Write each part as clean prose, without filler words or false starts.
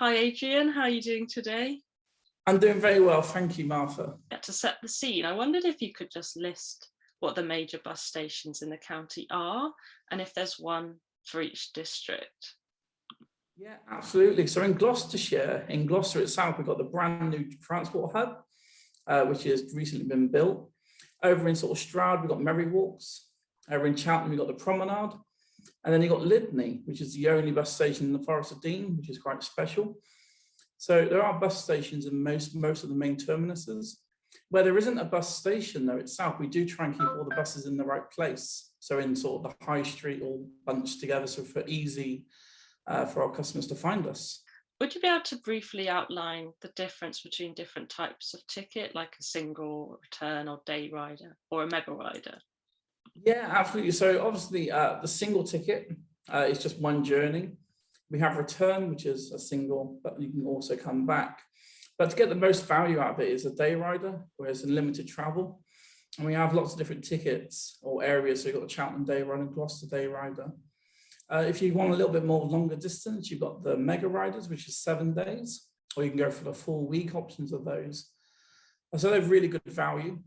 Hi Adrian, how are you doing today? I'm doing very well, thank you, Martha. To set the scene, I wondered if you could just list what the major bus stations in the county are and if there's one for each district. Yeah, absolutely. So in Gloucestershire, in Gloucester itself, we've got the brand new transport hub, which has recently been built. Over in sort of Stroud, we've got Merry Walks. Over in Cheltenham, we've got the Promenade. And then you've got Lydney, which is the only bus station in the Forest of Dean, which is quite special. So there are bus stations in most of the main terminuses. Where there isn't a bus station though itself, we do try and keep all the buses in the right place. So in sort of the high street, all bunched together, so for easy for our customers to find us. Would you be able to briefly outline the difference between different types of ticket, like a single, return or day rider or a mega rider? Yeah, absolutely. So obviously the single ticket is just one journey. We have return, which is a single, but you can also come back. But to get the most value out of it is a day rider, where it's unlimited travel. And we have lots of different tickets or areas. So you've got the Cheltenham day rider and Gloucester day rider. If you want a little bit more longer distance, you've got the mega riders, which is 7 days, or you can go for the full week options of those. So they're really good value.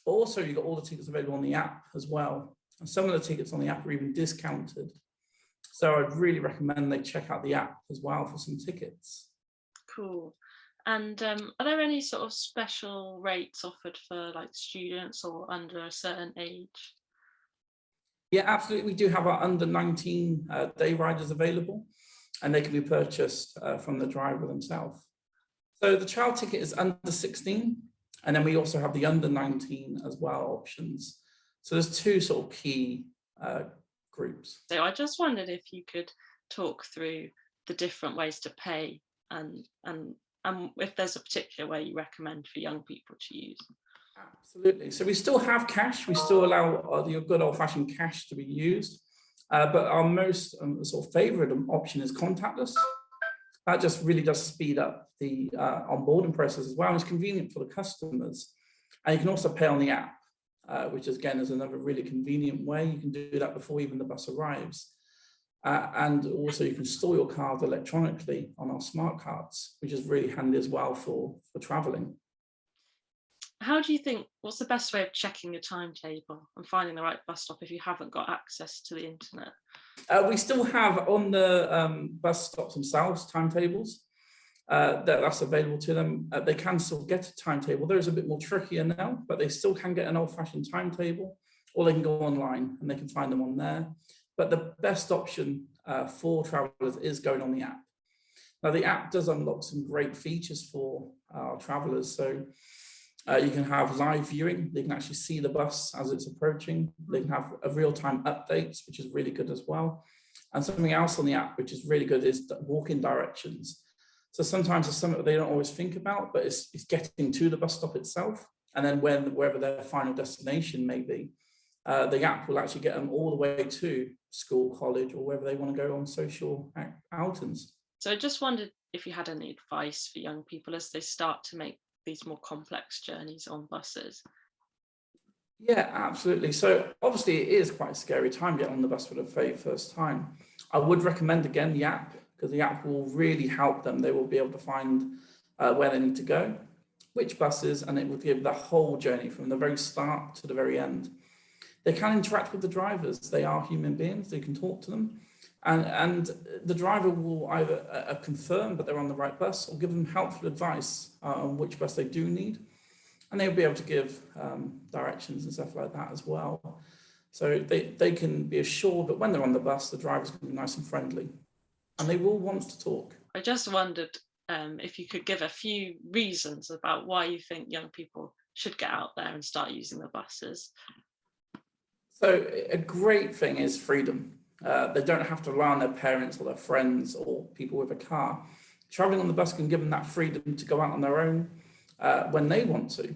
But also you've got all the tickets available on the app as well. And some of the tickets on the app are even discounted. So I'd really recommend they check out the app as well for some tickets. Cool. And are there any sort of special rates offered for like students or under a certain age? Yeah, absolutely. We do have our under 19 day riders available, and they can be purchased from the driver themselves. So the child ticket is under 16, and then we also have the under 19 as well options. So there's two sort of key groups. So I just wondered if you could talk through the different ways to pay and if there's a particular way you recommend for young people to use. Absolutely. So we still have cash. We still allow your good old-fashioned cash to be used. But our most sort of favorite option is contactless. That just really does speed up the onboarding process as well. And it's convenient for the customers. And you can also pay on the app, which again is another really convenient way. You can do that before even the bus arrives. And also you can store your card electronically on our smart cards, which is really handy as well for traveling. How do you think, what's the best way of checking your timetable and finding the right bus stop if you haven't got access to the internet? We still have on the bus stops themselves timetables that's available to them. They can still get a timetable. Those are a bit more trickier now, but they still can get an old-fashioned timetable, or they can go online and they can find them on there. But the best option for travelers is going on the app. Now the app does unlock some great features for our travelers. So you can have live viewing. They can actually see the bus as it's approaching. They can have a real-time updates, which is really good as well. And something else on the app, which is really good, is walk-in directions. So sometimes it's something they don't always think about, but it's getting to the bus stop itself. And then wherever their final destination may be, the app will actually get them all the way to school, college, or wherever they want to go on social outings. So I just wondered if you had any advice for young people as they start to make these more complex journeys on buses. Yeah, absolutely. So obviously it is quite a scary time getting on the bus for the very first time. I would recommend again the app, because the app will really help them. They will be able to find where they need to go, which buses, and it will give the whole journey from the very start to the very end. They can interact with the drivers. They are human beings. They can talk to them. And the driver will either confirm that they're on the right bus or give them helpful advice on which bus they do need. And they'll be able to give directions and stuff like that as well. So they can be assured that when they're on the bus, the driver's going to be nice and friendly. And they will want to talk. I just wondered if you could give a few reasons about why you think young people should get out there and start using the buses. So a great thing is freedom. They don't have to rely on their parents or their friends or people with a car. Traveling on the bus can give them that freedom to go out on their own when they want to.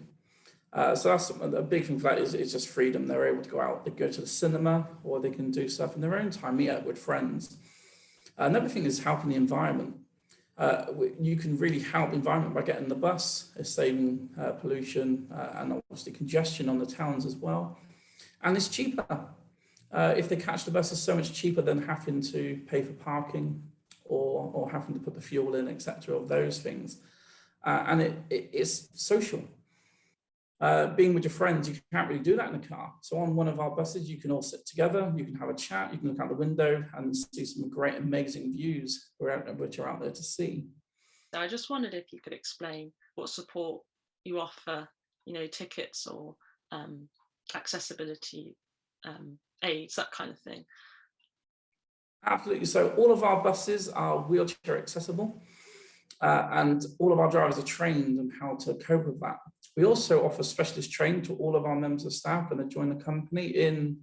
So that's a big thing for that is just freedom. They're able to go out, they go to the cinema, or they can do stuff in their own time, meet up with friends. Another thing is helping the environment. You can really help the environment by getting the bus, saving pollution and obviously congestion on the towns as well. And it's cheaper. If they catch the bus, it's so much cheaper than having to pay for parking or having to put the fuel in, etc., of those things. And it's social. Being with your friends, you can't really do that in a car. So on one of our buses, you can all sit together, you can have a chat, you can look out the window and see some great, amazing views which are out there to see. So I just wondered if you could explain what support you offer, tickets or accessibility aids, that kind of thing. Absolutely. So all of our buses are wheelchair accessible, and all of our drivers are trained on how to cope with that. We also offer specialist training to all of our members of staff when they join the company in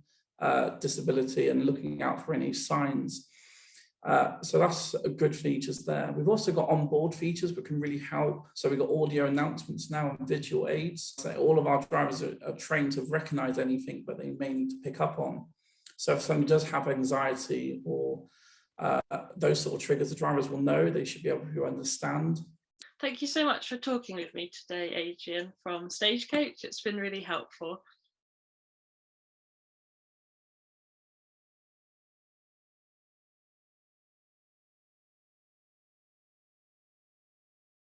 disability and looking out for any signs. So that's a good features there. We've also got onboard features that can really help. So we've got audio announcements now and visual aids. So all of our drivers are trained to recognize anything that they may need to pick up on. So if somebody does have anxiety or those sort of triggers, the drivers will know, they should be able to understand. Thank you so much for talking with me today, Adrian from Stagecoach. It's been really helpful.